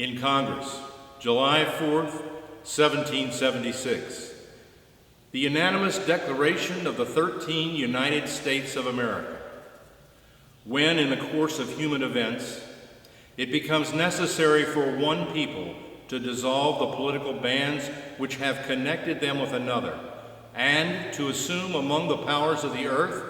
In Congress, July 4th, 1776, the unanimous declaration of the 13 United States of America. When, in the course of human events, it becomes necessary for one people to dissolve the political bands which have connected them with another, and to assume among the powers of the earth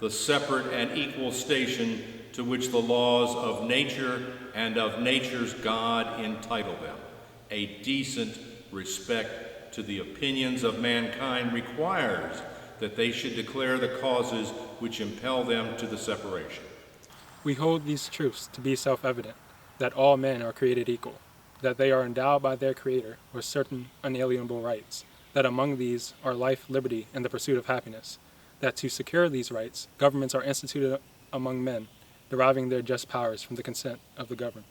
the separate and equal station to which the laws of nature and of nature's God entitle them, a decent respect to the opinions of mankind requires that they should declare the causes which impel them to the separation. We hold these truths to be self-evident, that all men are created equal, that they are endowed by their Creator with certain unalienable rights, that among these are life, liberty, and the pursuit of happiness, that to secure these rights, governments are instituted among men, deriving their just powers from the consent of the governed.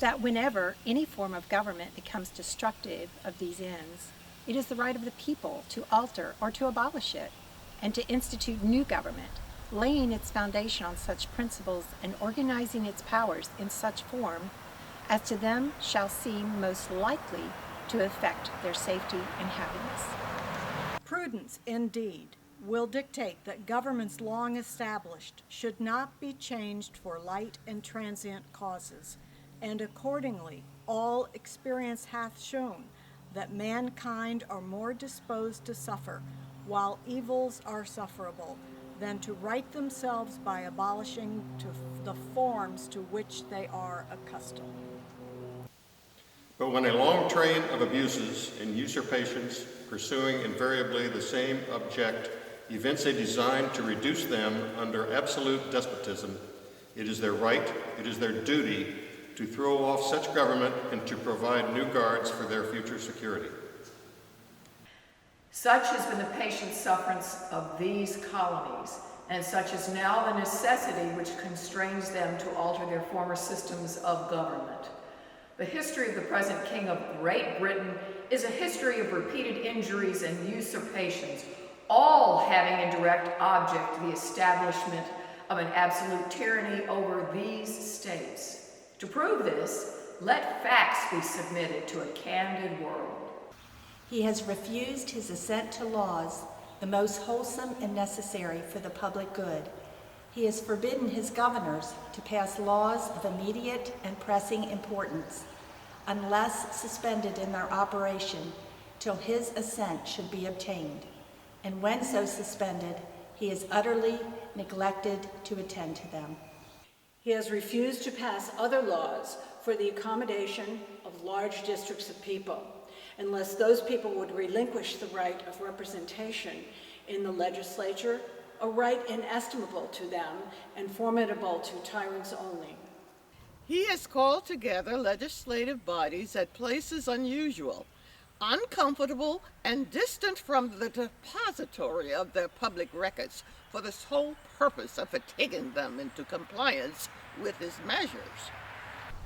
That whenever any form of government becomes destructive of these ends, it is the right of the people to alter or to abolish it, and to institute new government, laying its foundation on such principles and organizing its powers in such form as to them shall seem most likely to affect their safety and happiness. Prudence, indeed, will dictate that governments long established should not be changed for light and transient causes, and accordingly all experience hath shown that mankind are more disposed to suffer, while evils are sufferable, than to right themselves by abolishing to the forms to which they are accustomed. But when a long train of abuses and usurpations, pursuing invariably the same object, evince a design to reduce them under absolute despotism, it is their right, it is their duty to throw off such government and to provide new guards for their future security. Such has been the patient sufferance of these colonies, and such is now the necessity which constrains them to alter their former systems of government. The history of the present King of Great Britain is a history of repeated injuries and usurpations, all having in direct object the establishment of an absolute tyranny over these states. To prove this, let facts be submitted to a candid world. He has refused his assent to laws, the most wholesome and necessary for the public good. He has forbidden his governors to pass laws of immediate and pressing importance, unless suspended in their operation till his assent should be obtained. And when so suspended, he has utterly neglected to attend to them. He has refused to pass other laws for the accommodation of large districts of people, unless those people would relinquish the right of representation in the legislature, a right inestimable to them and formidable to tyrants only. He has called together legislative bodies at places unusual, uncomfortable, and distant from the depository of their public records for the sole purpose of taking them into compliance with his measures.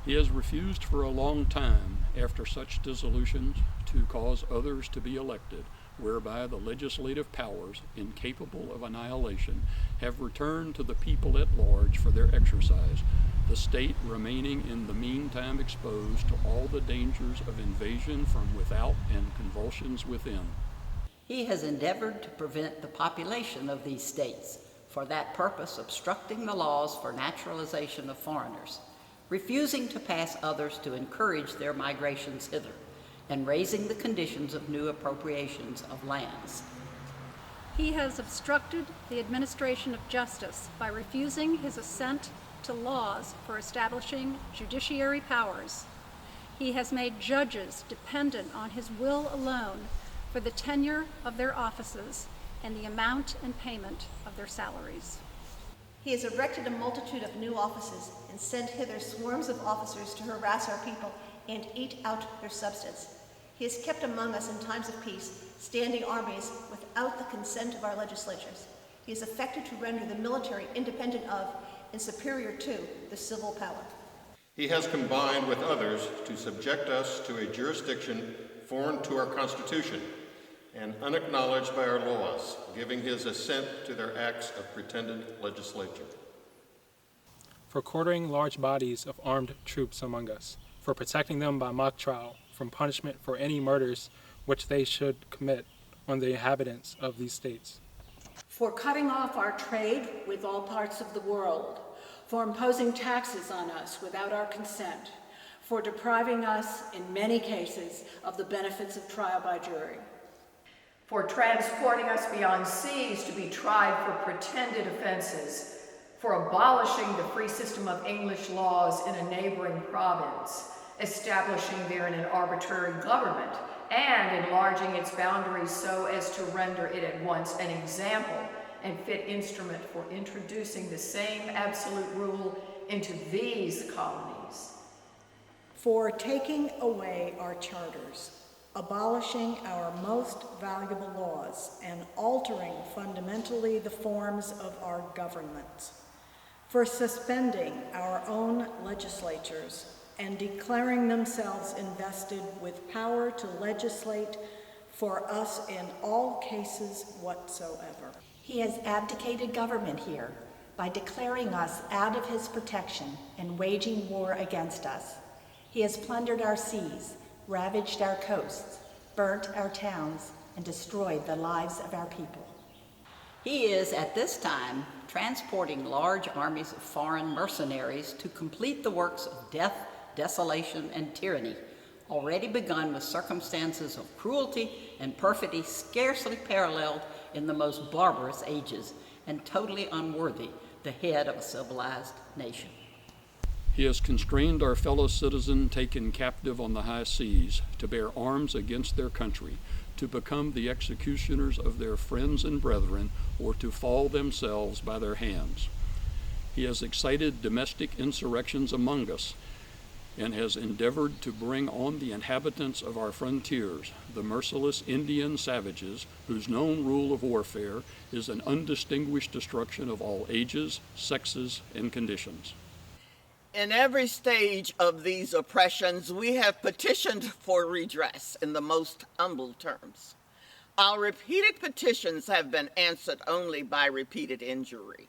He has refused for a long time, after such dissolutions, to cause others to be elected, whereby the legislative powers, incapable of annihilation, have returned to the people at large for their exercise, the state remaining in the meantime exposed to all the dangers of invasion from without and convulsions within. He has endeavored to prevent the population of these states, for that purpose obstructing the laws for naturalization of foreigners, refusing to pass others to encourage their migrations hither, and raising the conditions of new appropriations of lands. He has obstructed the administration of justice by refusing his assent to laws for establishing judiciary powers. He has made judges dependent on his will alone for the tenure of their offices and the amount and payment of their salaries. He has erected a multitude of new offices and sent hither swarms of officers to harass our people and eat out their substance. He has kept among us in times of peace standing armies without the consent of our legislatures. He has affected to render the military independent of and superior to the civil power. He has combined with others to subject us to a jurisdiction foreign to our Constitution and unacknowledged by our laws, giving his assent to their acts of pretended legislature. For quartering large bodies of armed troops among us, for protecting them by mock trial from punishment for any murders which they should commit on the inhabitants of these states. For cutting off our trade with all parts of the world, for imposing taxes on us without our consent, for depriving us, in many cases, of the benefits of trial by jury. For transporting us beyond seas to be tried for pretended offenses, for abolishing the free system of English laws in a neighboring province, establishing therein an arbitrary government, and enlarging its boundaries so as to render it at once an example and fit instrument for introducing the same absolute rule into these colonies. For taking away our charters, abolishing our most valuable laws, and altering fundamentally the forms of our government, for suspending our own legislatures and declaring themselves invested with power to legislate for us in all cases whatsoever. He has abdicated government here by declaring us out of his protection and waging war against us. He has plundered our seas, ravaged our coasts, burnt our towns, and destroyed the lives of our people. He is at this time transporting large armies of foreign mercenaries to complete the works of death, desolation, and tyranny, already begun with circumstances of cruelty and perfidy scarcely paralleled in the most barbarous ages, and totally unworthy the head of a civilized nation. He has constrained our fellow citizen taken captive on the high seas to bear arms against their country, to become the executioners of their friends and brethren, or to fall themselves by their hands. He has excited domestic insurrections among us, and has endeavored to bring on the inhabitants of our frontiers the merciless Indian savages, whose known rule of warfare is an undistinguished destruction of all ages, sexes, and conditions. In every stage of these oppressions, we have petitioned for redress in the most humble terms. Our repeated petitions have been answered only by repeated injury.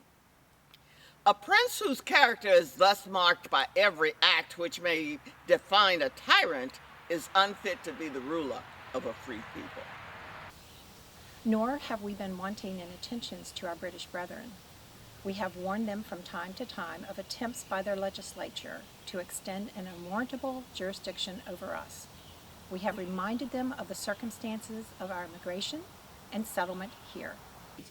A prince whose character is thus marked by every act which may define a tyrant is unfit to be the ruler of a free people. Nor have we been wanting in attentions to our British brethren. We have warned them from time to time of attempts by their legislature to extend an unwarrantable jurisdiction over us. We have reminded them of the circumstances of our immigration and settlement here.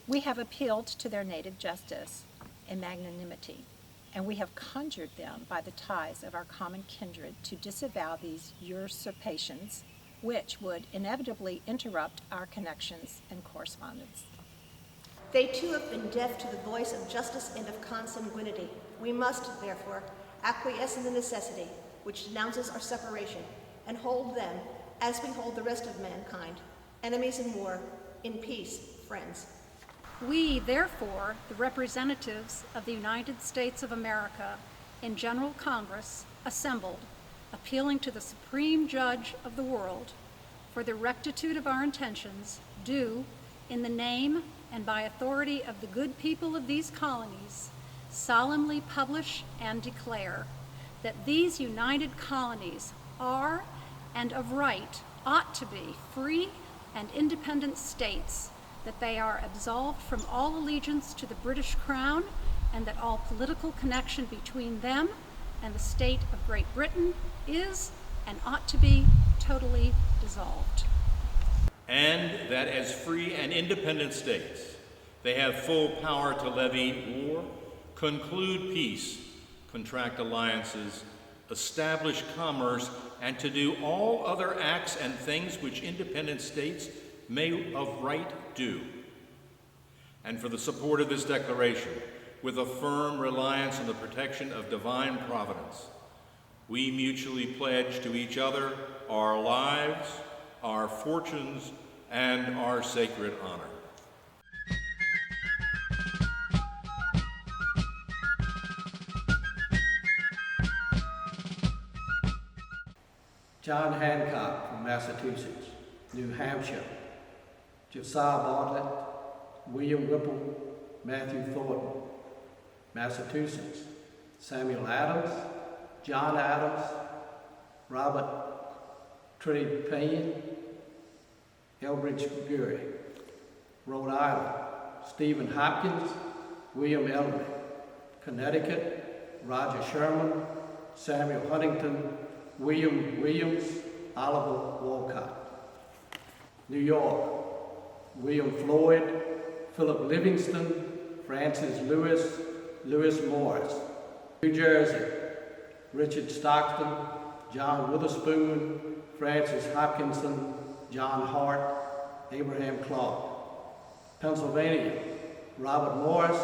We have appealed to their native justice and magnanimity, and we have conjured them by the ties of our common kindred to disavow these usurpations, which would inevitably interrupt our connections and correspondence. They too have been deaf to the voice of justice and of consanguinity. We must, therefore, acquiesce in the necessity which denounces our separation, and hold them, as we hold the rest of mankind, enemies in war, in peace, friends. We, therefore, the representatives of the United States of America in General Congress, assembled, appealing to the Supreme Judge of the world for the rectitude of our intentions, do, in the name and by authority of the good people of these colonies, solemnly publish and declare that these united colonies are, and of right ought to be, free and independent states, that they are absolved from all allegiance to the British Crown, and that all political connection between them and the state of Great Britain is and ought to be totally dissolved. And that as free and independent states, they have full power to levy war, conclude peace, contract alliances, establish commerce, and to do all other acts and things which independent states may of right do. And for the support of this declaration, with a firm reliance on the protection of divine providence, we mutually pledge to each other our lives, our fortunes, and our sacred honor. John Hancock from Massachusetts, New Hampshire. Josiah Bartlett, William Whipple, Matthew Thornton, Massachusetts. Samuel Adams, John Adams, Robert Trey Payne, Elbridge Gerry. Rhode Island, Stephen Hopkins, William Ellery. Connecticut, Roger Sherman, Samuel Huntington, William Williams, Oliver Wolcott. New York, William Floyd, Philip Livingston, Francis Lewis, Lewis Morris. New Jersey, Richard Stockton, John Witherspoon, Francis Hopkinson, John Hart, Abraham Clark. Pennsylvania, Robert Morris,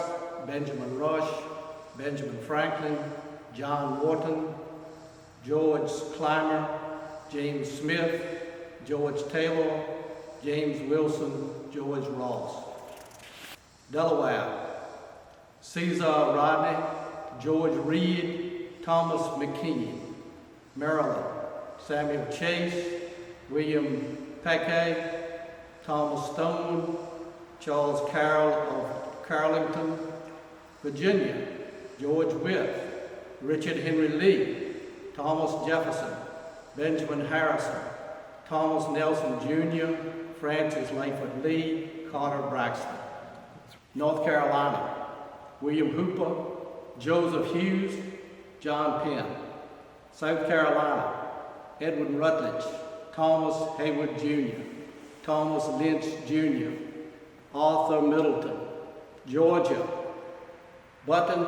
Benjamin Rush, Benjamin Franklin, John Wharton, George Clymer, James Smith, George Taylor, James Wilson, George Ross. Delaware, Caesar Rodney, George Reed, Thomas McKean. Maryland, Samuel Chase, William Packay, Thomas Stone, Charles Carroll of Carlington. Virginia, George Wythe, Richard Henry Lee, Thomas Jefferson, Benjamin Harrison, Thomas Nelson Jr., Francis Langford Lee, Carter Braxton. North Carolina, William Hooper, Joseph Hughes, John Penn. South Carolina, Edwin Rutledge, Thomas Haywood Jr., Thomas Lynch Jr., Arthur Middleton. Georgia, Button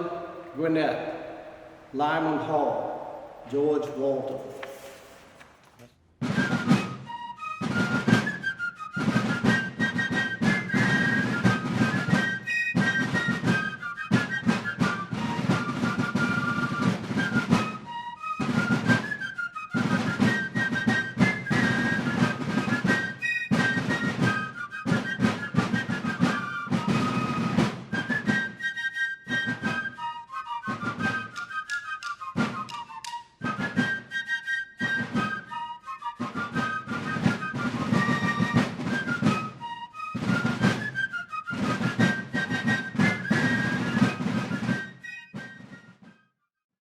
Gwinnett, Lyman Hall, George Walton.